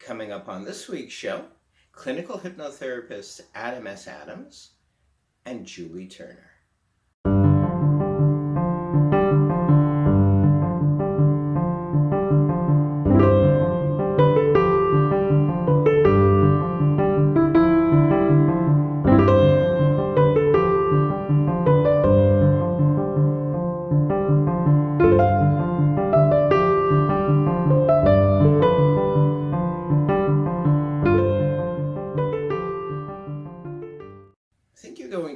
Coming up on this week's show, clinical hypnotherapists Adam S. Adams and Julie Turner.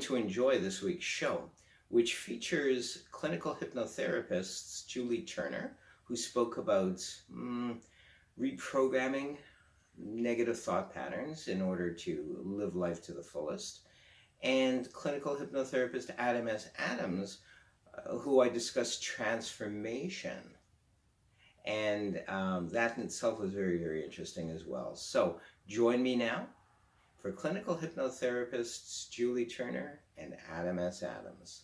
To enjoy this week's show, which features clinical hypnotherapists Julie Turner, who spoke about reprogramming negative thought patterns in order to live life to the fullest, and clinical hypnotherapist Adam S. Adams, who I discussed transformation. And that in itself was very, very interesting as well. So join me now for clinical hypnotherapists Julie Turner and Adam S. Adams.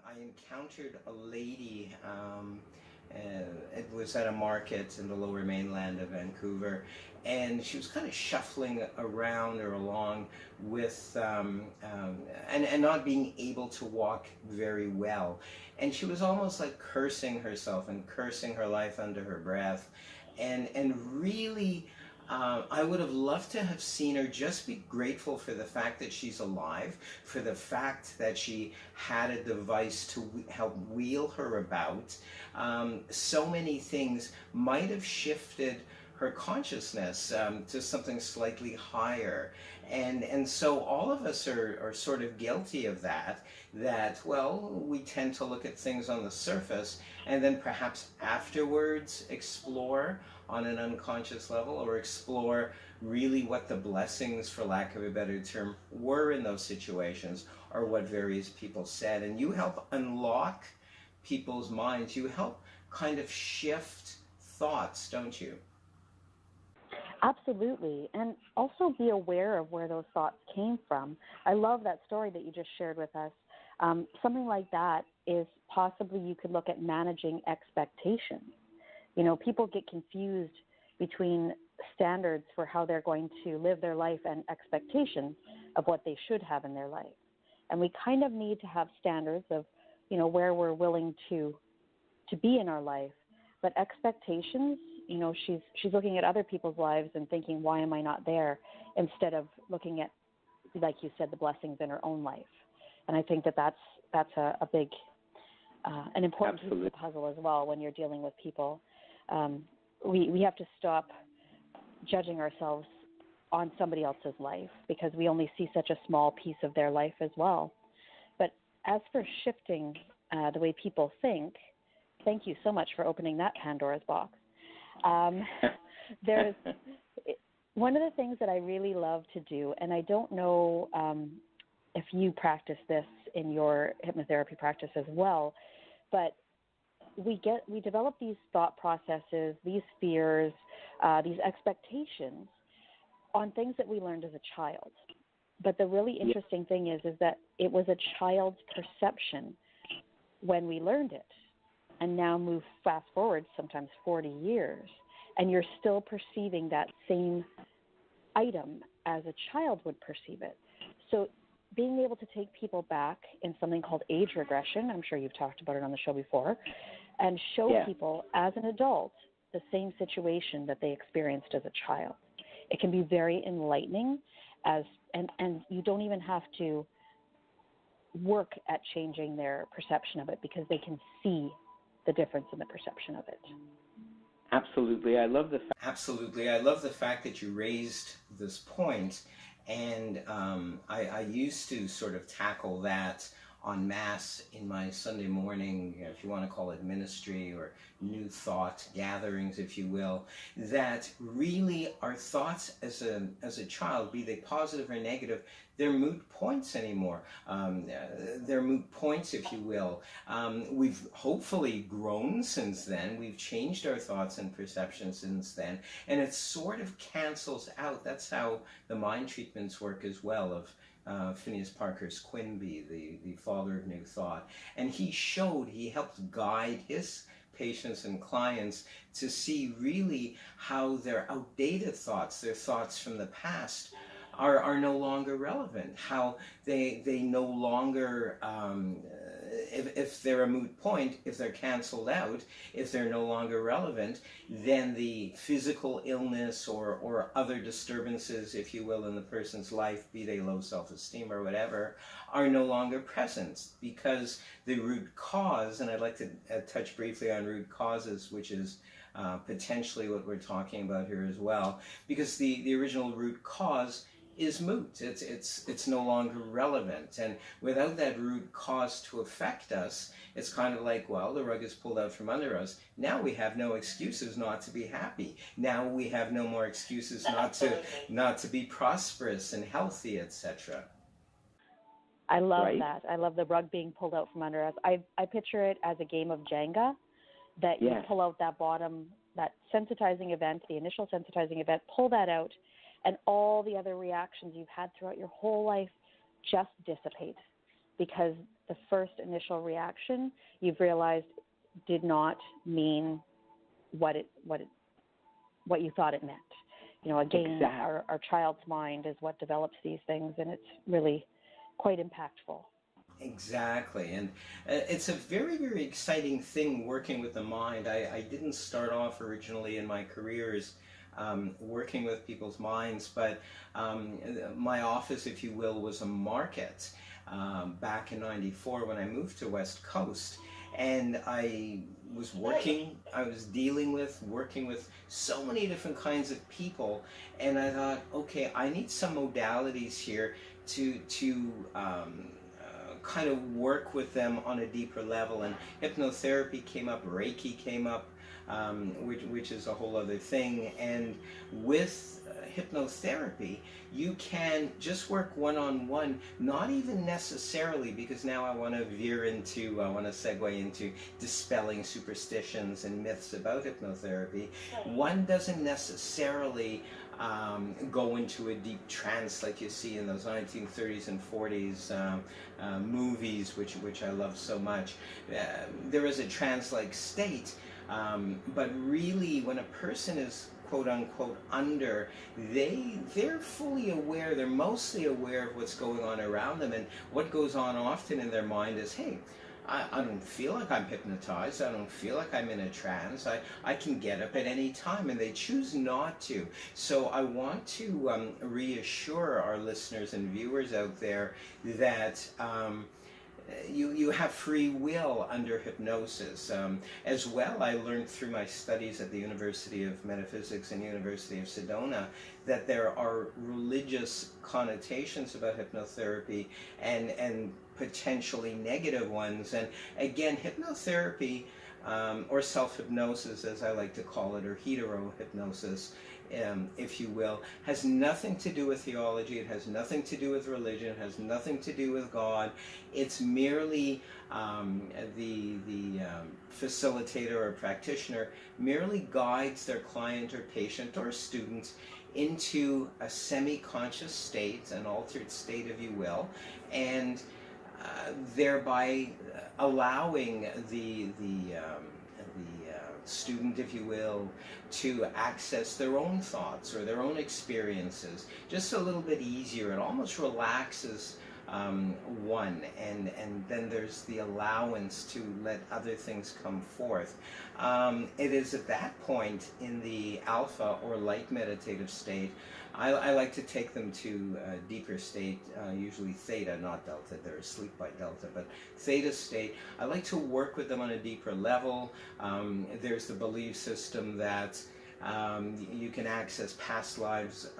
I encountered a lady, it was at a market in the lower mainland of Vancouver, and she was kind of shuffling around or along with, and not being able to walk very well. And she was almost like cursing herself and cursing her life under her breath, and really, I would have loved to have seen her just be grateful for the fact that she's alive, for the fact that she had a device to help wheel her about. So many things might have shifted her consciousness to something slightly higher. And so all of us are sort of guilty of that, well, we tend to look at things on the surface and then perhaps afterwards explore on an unconscious level, or explore really what the blessings, for lack of a better term, were in those situations, or what various people said. And you help unlock people's minds. You help kind of shift thoughts, don't you? Absolutely, and also be aware of where those thoughts came from. I love that story that you just shared with us. Something like that is possibly you could look at managing expectations. You know, people get confused between standards for how they're going to live their life and expectations of what they should have in their life. And we kind of need to have standards of, you know, where we're willing to be in our life. But expectations, you know, she's looking at other people's lives and thinking, why am I not there? Instead of looking at, like you said, the blessings in her own life. And I think that's a big, an important piece of the puzzle as well when you're dealing with people. We have to stop judging ourselves on somebody else's life because we only see such a small piece of their life as well. But as for shifting the way people think, thank you so much for opening that Pandora's box. There's one of the things that I really love to do, and I don't know if you practice this in your hypnotherapy practice as well, but we develop these thought processes, these fears, these expectations on things that we learned as a child. But the really interesting thing is that it was a child's perception when we learned it. And now move fast forward sometimes 40 years, and you're still perceiving that same item as a child would perceive it. So being able to take people back in something called age regression, I'm sure you've talked about it on the show before, and show people as an adult the same situation that they experienced as a child. It can be very enlightening, and you don't even have to work at changing their perception of it because they can see the difference in the perception of it. Absolutely. I love the fact that you raised this point, and I used to sort of tackle that en masse in my Sunday morning, if you want to call it ministry or new thought gatherings, if you will, that really our thoughts as a child, be they positive or negative, they're moot points anymore. They're moot points, if you will. We've hopefully grown since then. We've changed our thoughts and perceptions since then, and it sort of cancels out. That's how the mind treatments work as well, of Phineas Parker's Quimby, the father of New Thought. And he helped guide his patients and clients to see really how their outdated thoughts, their thoughts from the past, are no longer relevant, how they no longer, if they're a moot point, if they're canceled out, if they're no longer relevant, then the physical illness or other disturbances, if you will, in the person's life, be they low self-esteem or whatever, are no longer present, because the root cause, and I'd like to touch briefly on root causes, which is potentially what we're talking about here as well, because the original root cause is moot. It's no longer relevant, and without that root cause to affect us, it's kind of like, well, the rug is pulled out from under us. Now we have no excuses not to be happy. Now we have no more excuses not to be prosperous and healthy, etc. I love that. I love the rug being pulled out from under us. I picture it as a game of Jenga, that you pull out that bottom, that sensitizing event, the initial sensitizing event, pull that out, and all the other reactions you've had throughout your whole life just dissipate, because the first initial reaction you've realized did not mean what you thought it meant. You know, again, our child's mind is what develops these things, and it's really quite impactful. Exactly, and it's a very, very exciting thing working with the mind. I didn't start off originally in my careers working with people's minds, but my office, if you will, was a market back in '94 when I moved to West Coast, and I was working with so many different kinds of people, and I thought, okay, I need some modalities here to kind of work with them on a deeper level, and hypnotherapy came up, Reiki came up, which is a whole other thing. And with hypnotherapy, you can just work one-on-one, not even necessarily, because now I want to segue into dispelling superstitions and myths about hypnotherapy. One doesn't necessarily go into a deep trance like you see in those 1930s and 40s movies, which I love so much. There is a trance-like state, but really when a person is quote-unquote under, they're fully aware, they're mostly aware of what's going on around them, and what goes on often in their mind is, hey, I don't feel like I'm hypnotized, I don't feel like I'm in a trance, I can get up at any time, and they choose not to. So I want to reassure our listeners and viewers out there that you have free will under hypnosis. As well, I learned through my studies at the University of Metaphysics and University of Sedona that there are religious connotations about hypnotherapy and potentially negative ones. And again, hypnotherapy, or self-hypnosis as I like to call it, or hetero-hypnosis, if you will, has nothing to do with theology, it has nothing to do with religion, it has nothing to do with God. It's merely the facilitator or practitioner merely guides their client or patient or student into a semi-conscious state, an altered state, if you will, and thereby allowing the student, if you will, to access their own thoughts or their own experiences just a little bit easier. It almost relaxes one, and then there's the allowance to let other things come forth. It is at that point in the alpha or light meditative state, I like to take them to a deeper state, usually theta, not delta. They're asleep by delta, but theta state. I like to work with them on a deeper level. There's the belief system that you can access past lives.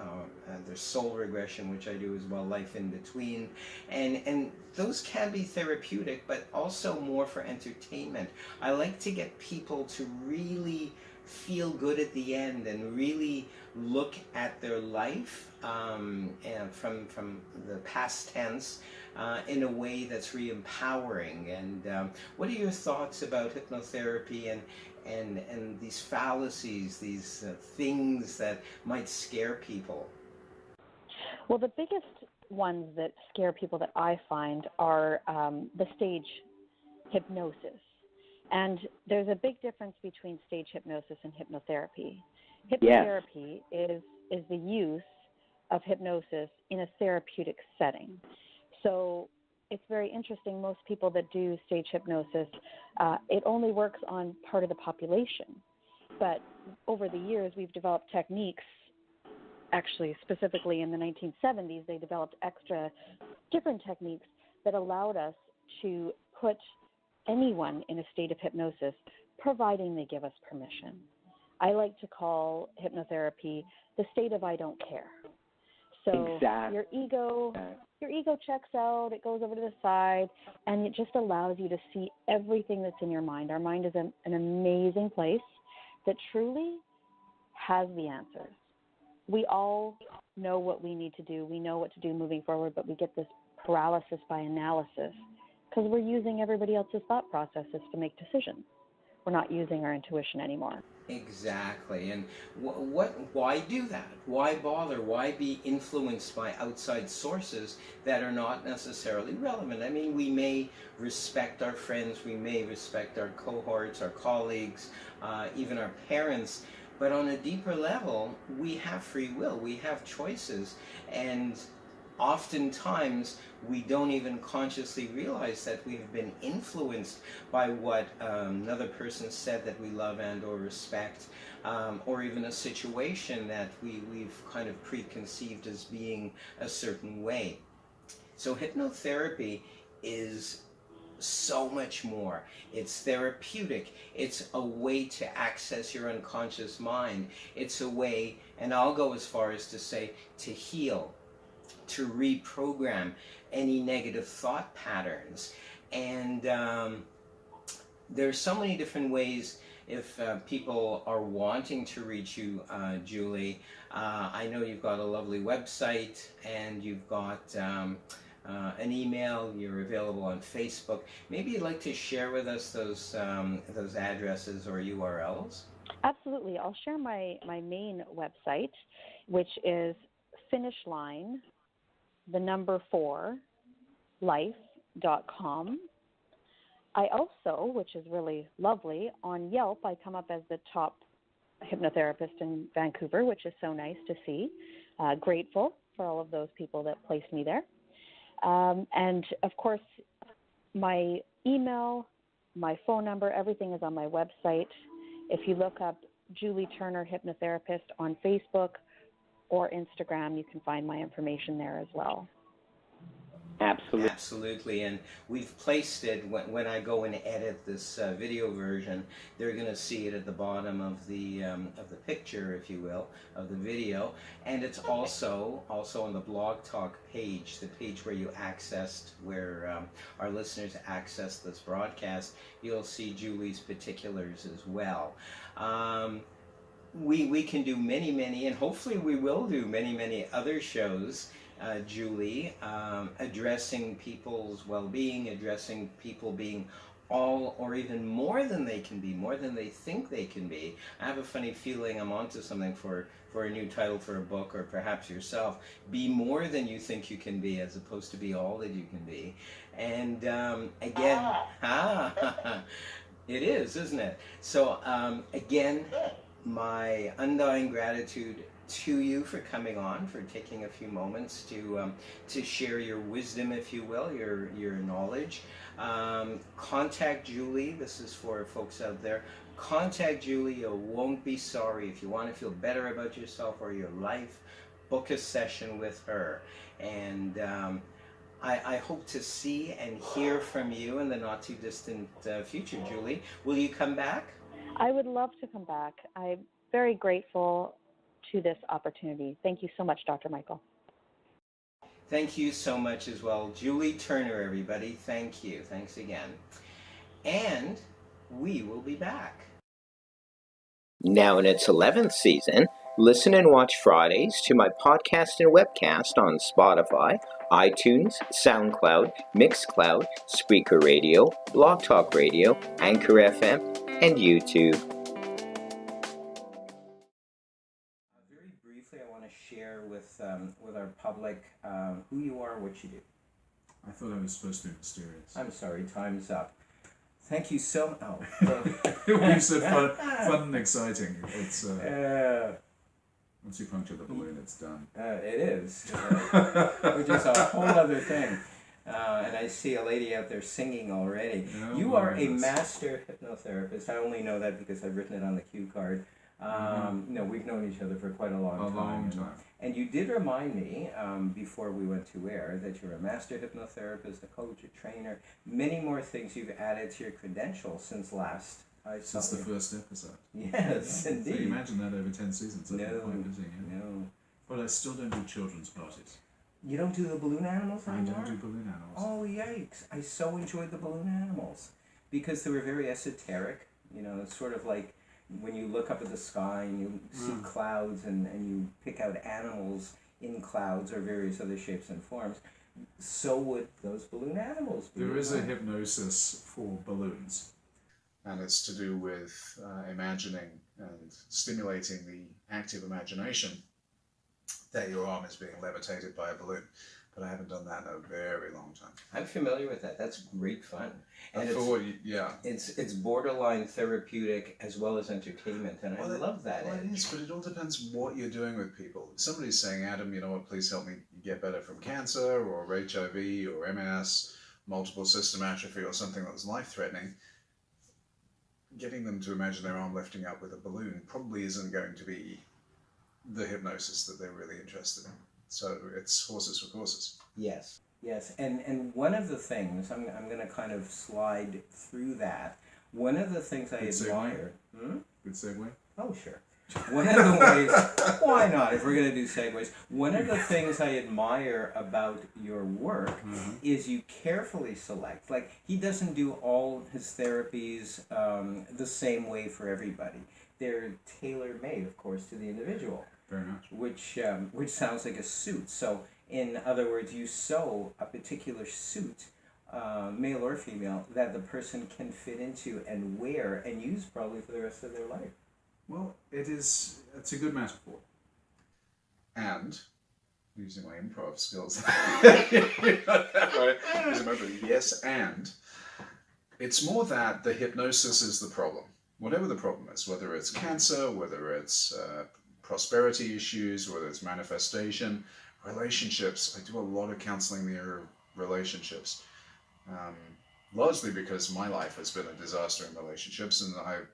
There's soul regression, which I do as well, life in between, and those can be therapeutic, but also more for entertainment. I like to get people to really feel good at the end and really look at their life and from the past tense in a way that's re-empowering. And what are your thoughts about hypnotherapy and these fallacies, these things that might scare people? Well, the biggest ones that scare people that I find are the stage hypnosis. And there's a big difference between stage hypnosis and hypnotherapy. Yes. Hypnotherapy is the use of hypnosis in a therapeutic setting. So it's very interesting. Most people that do stage hypnosis, it only works on part of the population. But over the years, we've developed techniques. Actually, specifically in the 1970s, they developed extra different techniques that allowed us to put anyone in a state of hypnosis, providing they give us permission. I like to call hypnotherapy the state of I don't care. So Exactly. your ego checks out, it goes over to the side, and it just allows you to see everything that's in your mind. Our mind is an amazing place that truly has the answers. We all know what we need to do. We know what to do moving forward, but we get this paralysis by analysis because we're using everybody else's thought processes to make decisions. We're not using our intuition anymore. Exactly. And why do that? Why bother? Why be influenced by outside sources that are not necessarily relevant? I mean, we may respect our friends, we may respect our cohorts, our colleagues, even our parents, but on a deeper level, we have free will, we have choices, and oftentimes we don't even consciously realize that we've been influenced by what another person said that we love and or respect, or even a situation that we've kind of preconceived as being a certain way. So hypnotherapy is so much more. It's therapeutic. It's a way to access your unconscious mind. It's a way, and I'll go as far as to say, to heal, to reprogram any negative thought patterns. And there's so many different ways. If people are wanting to reach you, Julie, I know you've got a lovely website and you've got an email. You're available on Facebook. Maybe you'd like to share with us those addresses or URLs? Absolutely. I'll share my main website, which is finishline, 4, life.com. I also, which is really lovely, on Yelp, I come up as the top hypnotherapist in Vancouver, which is so nice to see. Grateful for all of those people that placed me there. And of course, my email, my phone number, everything is on my website. If you look up Julie Turner Hypnotherapist on Facebook or Instagram, you can find my information there as well. Absolutely. Absolutely, and we've placed it, when I go and edit this video version, they're going to see it at the bottom of the picture, if you will, of the video, and it's also on the Blog Talk page, the page where you accessed, where our listeners access this broadcast. You'll see Julie's particulars as well. We can do many, and hopefully we will do many other shows, Julie, addressing people's well-being, addressing people being all or even more than they can be, more than they think they can be. I have a funny feeling I'm onto something for a new title for a book, or perhaps yourself. Be more than you think you can be, as opposed to be all that you can be. And again, it is, isn't it? So again, my undying gratitude to you for coming on, for taking a few moments to share your wisdom, if you will, your knowledge. Contact Julie. This is for folks out there. Contact Julie. You won't be sorry. If you want to feel better about yourself or your life, book a session with her. And I hope to see and hear from you in the not too distant future, Julie. Will you come back? I would love to come back. I'm very grateful to this opportunity. Thank you so much, Dr. Michael. Thank you so much as well. Julie Turner, everybody. Thank you. Thanks again. And we will be back. Now in its 11th season, listen and watch Fridays to my podcast and webcast on Spotify, iTunes, SoundCloud, Mixcloud, Spreaker Radio, Blog Talk Radio, Anchor FM, and YouTube. Very briefly, I want to share with our public who you are, what you do. I thought I was supposed to be mysterious. I'm sorry, time's up. Thank you so much. When you said fun and exciting, it's Uh, once you puncture the balloon, it's done. it is, which is a whole other thing. And I see a lady out there singing already. Oh, You my are a goodness. master hypnotherapist. I only know that because I've written it on the cue card. No, we've known each other for quite a long A time. long time. And you did remind me before we went to air that you're a master hypnotherapist, a coach, a trainer, many more things you've added to your credentials since last I saw Since the you. first episode. Yes, So indeed. you imagine that over 10 seasons. That'd be No, quite busy, yeah. no. But I still don't do children's parties. You don't do the balloon animals I anymore? don't do balloon animals. Oh, yikes. I so enjoyed the balloon animals because they were very esoteric. You know, it's sort of like when you look up at the sky and you see clouds and you pick out animals in clouds or various other shapes and forms. So would those balloon animals be. There is a as well. hypnosis for balloons. And it's to do with imagining and stimulating the active imagination that your arm is being levitated by a balloon. But I haven't done that in a very long time. I'm familiar with that. That's great fun. And For what yeah. it's borderline therapeutic as well as entertainment, and I love that. Well, it edge. is, but it all depends what you're doing with people. If somebody's saying, Adam, you know what, please help me get better from cancer or HIV or MS, multiple system atrophy or something that was life-threatening, getting them to imagine their arm lifting up with a balloon probably isn't going to be the hypnosis that they're really interested in. So it's horses for courses. Yes, yes, and one of the things I'm going to kind of slide through that. One of the things I Good segue. admire. Good segue. Oh, sure. One of the ways, why not? If we're going to do segues, one of the things I admire about your work is you carefully select. Like, he doesn't do all his therapies the same way for everybody. They're tailor-made, of course, to the individual. Very much. Which sounds like a suit. So, in other words, you sew a particular suit, male or female, that the person can fit into and wear and use probably for the rest of their life. Well, it's a good metaphor. And, using my improv skills, yes, and, it's more that the hypnosis is the problem. Whatever the problem is, whether it's cancer, whether it's prosperity issues, whether it's manifestation, relationships. I do a lot of counseling in the area of relationships. Largely because my life has been a disaster in relationships, and I've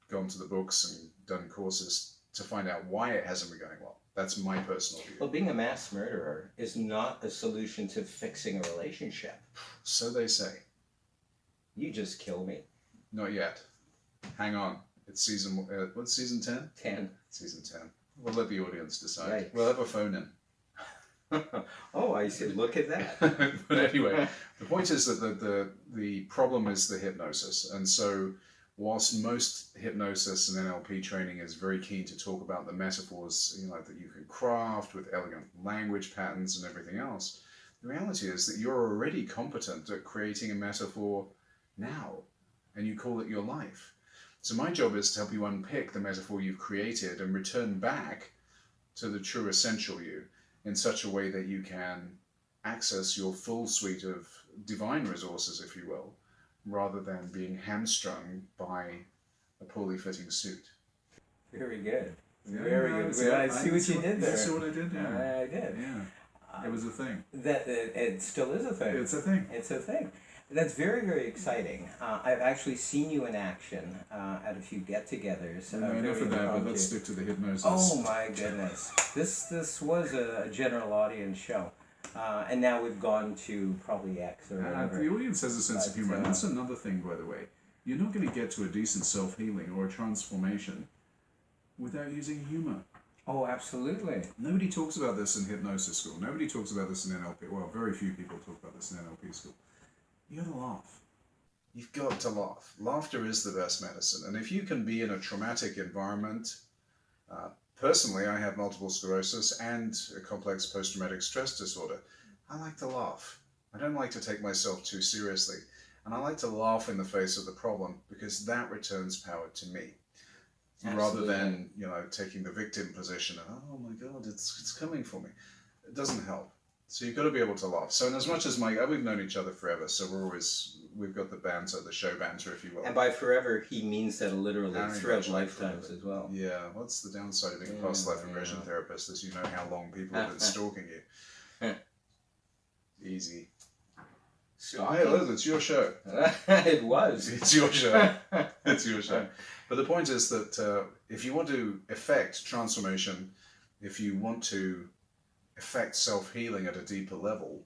gone to the books and done courses to find out why it hasn't been going well. That's my personal view. Well, being a mass murderer is not a solution to fixing a relationship. So they say. You just kill me. Not yet. Hang on. It's season, what's season 10? 10. Season 10. We'll let the audience decide. Right. We'll have a phone in. Oh, I see. Look at that. But anyway, the point is that the problem is the hypnosis. And so whilst most hypnosis and NLP training is very keen to talk about the metaphors, you know, that you can craft with elegant language patterns and everything else, the reality is that you're already competent at creating a metaphor now, and you call it your life. So my job is to help you unpick the metaphor you've created and return back to the true essential you in such a way that you can access your full suite of divine resources, if you will, rather than being hamstrung by a poorly fitting suit. Very good. Yeah, Very no, good. see, I see what you did there. You see what I did? Yeah. I did. Yeah. It was a thing. That it still is a thing. It's a thing. It's a thing. That's very, very exciting. I've actually seen you in action at a few get-togethers. No, enough of that, but let's stick to the hypnosis. Oh my goodness! This was a general audience show, and now we've gone to probably X or whatever. The audience has a sense of But, humor, and that's another thing, by the way. You're not going to get to a decent self-healing or a transformation without using humor. Oh, absolutely. Nobody talks about this in hypnosis school. Nobody talks about this in NLP. Well, very few people talk about this in NLP school. You gotta laugh. You've got to laugh. Laughter is the best medicine. And if you can be in a traumatic environment, personally, I have multiple sclerosis and a complex post-traumatic stress disorder. I like to laugh. I don't like to take myself too seriously. And I like to laugh in the face of the problem because that returns power to me. Rather than, you know, taking the victim position and, oh my God, it's coming for me. It doesn't help. So you've got to be able to laugh. So in as much as we've known each other forever, so we've got the banter, the show banter, if you will. And by forever, he means that literally Very throughout much like lifetimes forever. as well. Yeah, what's the downside of being a past life regression therapist is you know how long people have been stalking you. Easy. Hey, Liz, it's your show. It was. It's your show. It's your show. But the point is that if you want to effect transformation, if you want to effect self-healing at a deeper level,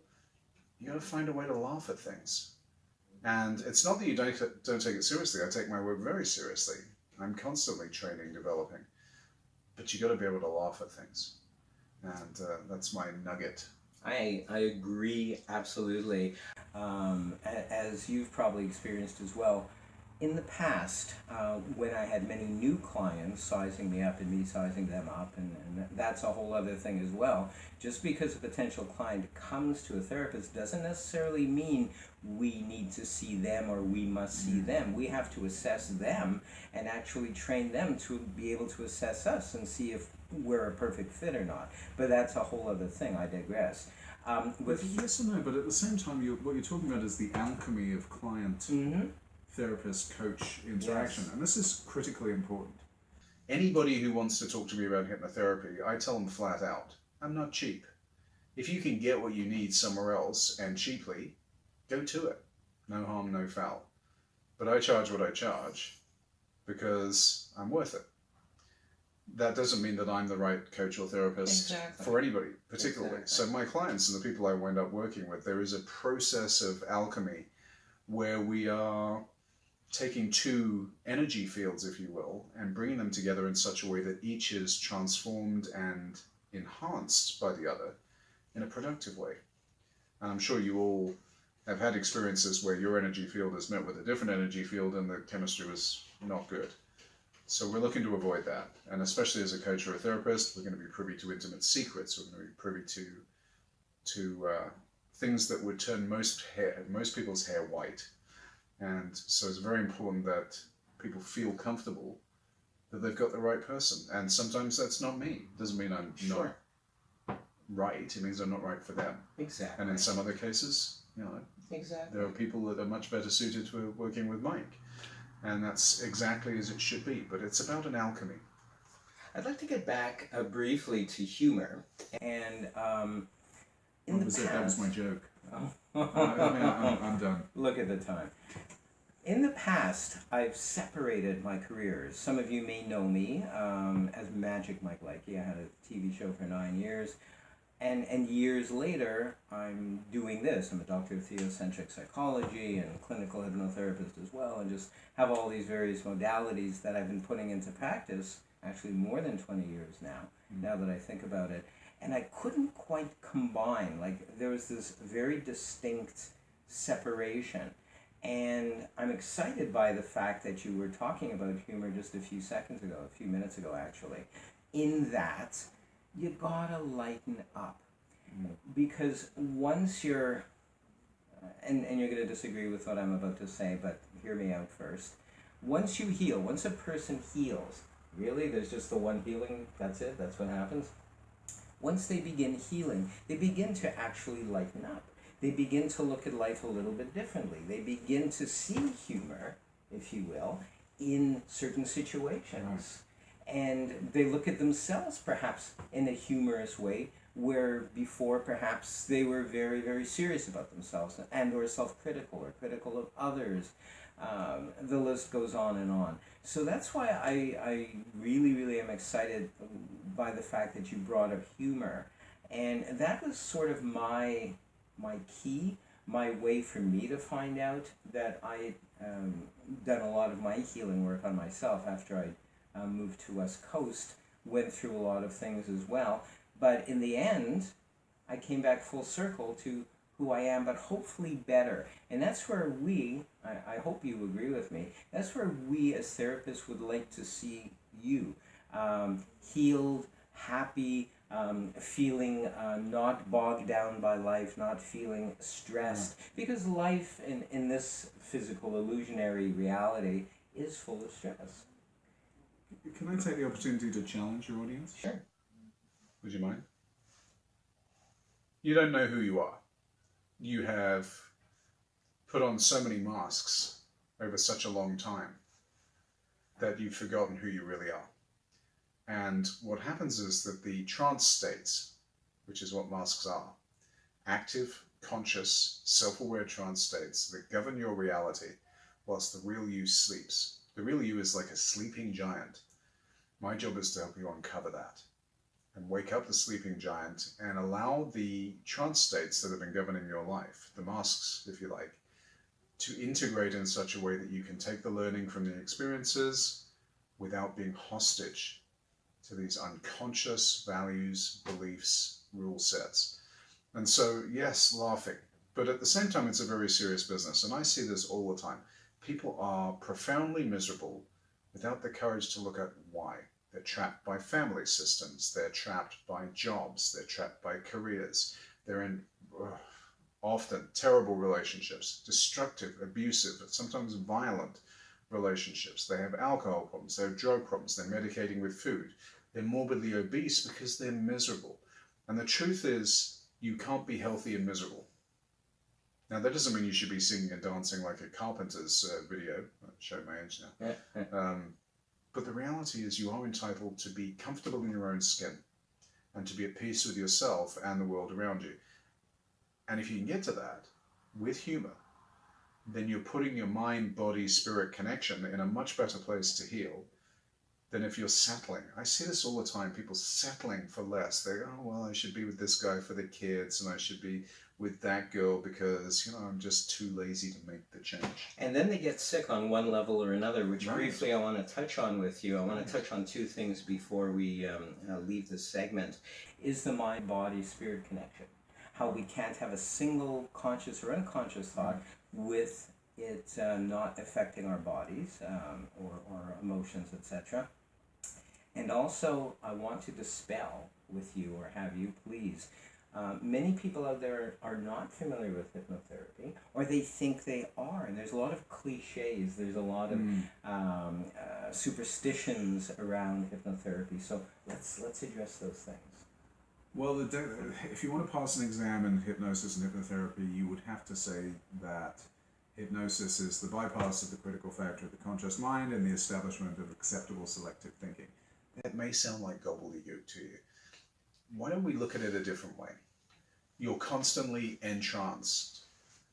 you got to find a way to laugh at things. And it's not that you don't take it seriously. I take my work very seriously. I'm constantly training, developing. But you got to be able to laugh at things. And that's my nugget. I agree absolutely. As you've probably experienced as well, in the past, when I had many new clients sizing me up and me sizing them up, and that's a whole other thing as well. Just because a potential client comes to a therapist doesn't necessarily mean we need to see them or we must see them. We have to assess them and actually train them to be able to assess us and see if we're a perfect fit or not. But that's a whole other thing. I digress. Yes and no, but at the same time, what you're talking about is the alchemy of client, therapist, coach interaction. Yes. And this is critically important. Anybody who wants to talk to me about hypnotherapy, I tell them flat out, I'm not cheap. If you can get what you need somewhere else and cheaply, go to it. No harm, no foul. But I charge what I charge because I'm worth it. That doesn't mean that I'm the right coach or therapist for anybody, particularly. Exactly. So my clients and the people I wind up working with, there is a process of alchemy where we are taking two energy fields, if you will, and bringing them together in such a way that each is transformed and enhanced by the other in a productive way. And I'm sure you all have had experiences where your energy field is met with a different energy field and the chemistry was not good. So we're looking to avoid that. And especially as a coach or a therapist, we're going to be privy to intimate secrets. We're going to be privy to things that would turn most people's hair white. And so it's very important that people feel comfortable that they've got the right person. And sometimes that's not me. Doesn't mean I'm not right. It means I'm not right for them. Exactly. And in some other cases, Exactly. there are people that are much better suited to working with Mike. And that's exactly as it should be. But it's about an alchemy. I'd like to get back briefly to humor. And in the past... That was my joke. Oh. I'm done. Look at the time. In the past, I've separated my careers. Some of you may know me as Magic Mike Likey. I had a TV show for 9 years. And years later, I'm doing this. I'm a doctor of theocentric psychology and clinical hypnotherapist as well, and just have all these various modalities that I've been putting into practice, actually more than 20 years now that I think about it. And I couldn't quite combine, there was this very distinct separation. And I'm excited by the fact that you were talking about humor just a few minutes ago actually, in that you gotta lighten up. Because once you're, and you're gonna disagree with what I'm about to say, but hear me out first. Once you heal, once a person heals, really, there's just the one healing, that's it, that's what happens. Once they begin healing, they begin to actually lighten up. They begin to look at life a little bit differently. They begin to see humor, if you will, in certain situations. And they look at themselves perhaps in a humorous way, where before perhaps they were very, very serious about themselves and or self-critical or critical of others. The list goes on and on. So that's why I really, really am excited by the fact that you brought up humor. And that was sort of my key, my way for me to find out that I done a lot of my healing work on myself after I moved to West Coast, went through a lot of things as well. But in the end, I came back full circle to who I am, but hopefully better. And that's where I hope you agree with me, that's where we as therapists would like to see you. Healed, happy, feeling not bogged down by life, not feeling stressed. Because life in this physical illusionary reality is full of stress. Can I take the opportunity to challenge your audience? Sure. Would you mind? You don't know who you are. You have put on so many masks over such a long time that you've forgotten who you really are. And what happens is that the trance states, which is what masks are, active, conscious, self-aware trance states that govern your reality whilst the real you sleeps. The real you is like a sleeping giant. My job is to help you uncover that and wake up the sleeping giant and allow the trance states that have been governing your life, the masks, if you like, to integrate in such a way that you can take the learning from the experiences without being hostage to these unconscious values, beliefs, rule sets. And so, yes, laughing, but at the same time, it's a very serious business. And I see this all the time. People are profoundly miserable without the courage to look at why. They're trapped by family systems. They're trapped by jobs. They're trapped by careers. They're in often terrible relationships, destructive, abusive, sometimes violent relationships. They have alcohol problems. They have drug problems. They're medicating with food. They're morbidly obese because they're miserable. And the truth is, you can't be healthy and miserable. Now, that doesn't mean you should be singing and dancing like a Carpenter's video. I'll show my age now. But the reality is you are entitled to be comfortable in your own skin and to be at peace with yourself and the world around you. And if you can get to that with humor, then you're putting your mind, body, spirit connection in a much better place to heal than if you're settling. I see this all the time, people settling for less. They go, oh, well, I should be with this guy for the kids, and I should be with that girl because, you know, I'm just too lazy to make the change. And then they get sick on one level or another, which Right. briefly I want to touch on with you. I want to touch on two things before we leave this segment. Is the mind-body-spirit connection. How we can't have a single conscious or unconscious thought with it not affecting our bodies or emotions, etc. And also, I want to dispel with you, or have you please, many people out there are not familiar with hypnotherapy, or they think they are, and there's a lot of cliches, there's a lot of superstitions around hypnotherapy, so let's address those things. Well, if you want to pass an exam in hypnosis and hypnotherapy, you would have to say that hypnosis is the bypass of the critical factor of the conscious mind and the establishment of acceptable selective thinking. That may sound like gobbledygook to you. Why don't we look at it a different way? You're constantly entranced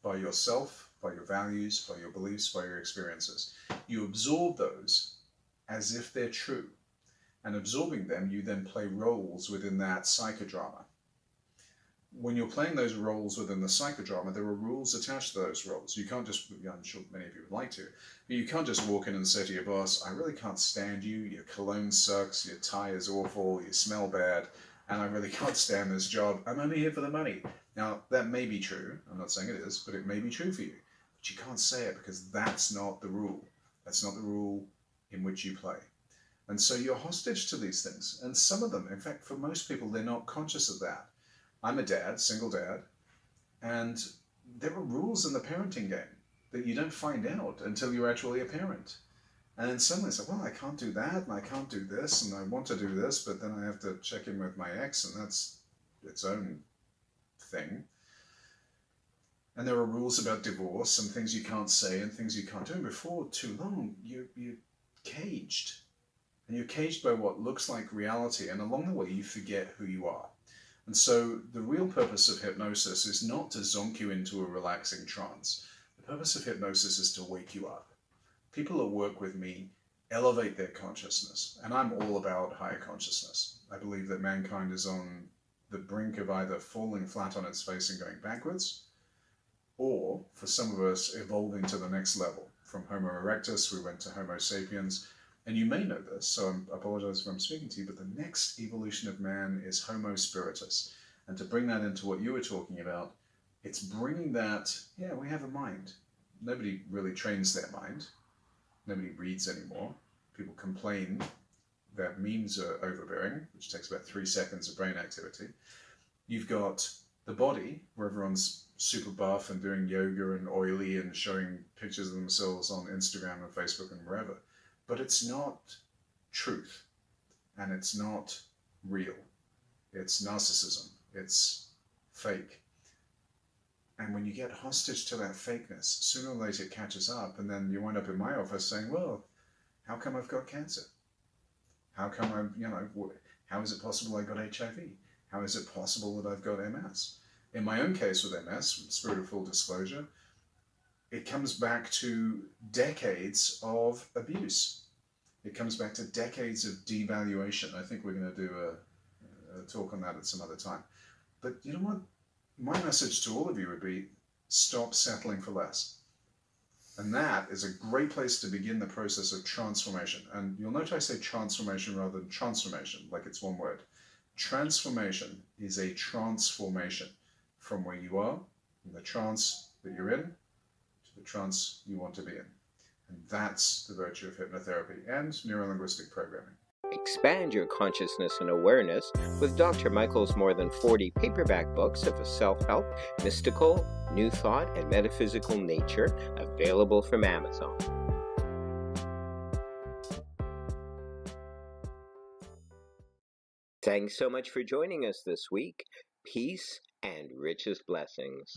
by yourself, by your values, by your beliefs, by your experiences. You absorb those as if they're true. And absorbing them, you then play roles within that psychodrama. When you're playing those roles within the psychodrama, there are rules attached to those roles. You can't just, I'm sure many of you would like to, but you can't just walk in and say to your boss, I really can't stand you, your cologne sucks, your tie is awful, you smell bad, and I really can't stand this job. I'm only here for the money. Now, that may be true. I'm not saying it is, but it may be true for you. But you can't say it because that's not the rule. That's not the rule in which you play. And so you're hostage to these things. And some of them, in fact, for most people, they're not conscious of that. I'm a dad, single dad, and there are rules in the parenting game that you don't find out until you're actually a parent. And then suddenly it's like, well, I can't do that, and I can't do this, and I want to do this, but then I have to check in with my ex, and that's its own thing. And there are rules about divorce and things you can't say and things you can't do. And before too long, you're caged. And you're caged by what looks like reality, and along the way you forget who you are. And so the real purpose of hypnosis is not to zonk you into a relaxing trance. The purpose of hypnosis is to wake you up. People that work with me elevate their consciousness, and I'm all about higher consciousness. I believe that mankind is on the brink of either falling flat on its face and going backwards, or, for some of us, evolving to the next level. From Homo erectus, we went to Homo sapiens. And you may know this, so I apologize if I'm speaking to you, but the next evolution of man is Homo spiritus. And to bring that into what you were talking about, it's bringing that, yeah, we have a mind. Nobody really trains their mind. Nobody reads anymore. People complain that memes are overbearing, which takes about 3 seconds of brain activity. You've got the body, where everyone's super buff and doing yoga and oily and showing pictures of themselves on Instagram and Facebook and wherever. But it's not truth, and it's not real. It's narcissism. It's fake. And when you get hostage to that fakeness, sooner or later it catches up, and then you wind up in my office saying, well, how come I've got cancer? How come how is it possible I got HIV? How is it possible that I've got MS? In my own case with MS, spirit of full disclosure, it comes back to decades of abuse. It comes back to decades of devaluation. I think we're going to do a talk on that at some other time. But you know what? My message to all of you would be, stop settling for less. And that is a great place to begin the process of transformation. And you'll note I say transformation rather than transformation, like it's one word. Transformation is a transformation from where you are, from the trance that you're in, to the trance you want to be in. And that's the virtue of hypnotherapy and neurolinguistic programming. Expand your consciousness and awareness with Dr. Michael's more than 40 paperback books of a self-help, mystical, new thought, and metaphysical nature, available from Amazon. Thanks so much for joining us this week. Peace and richest blessings.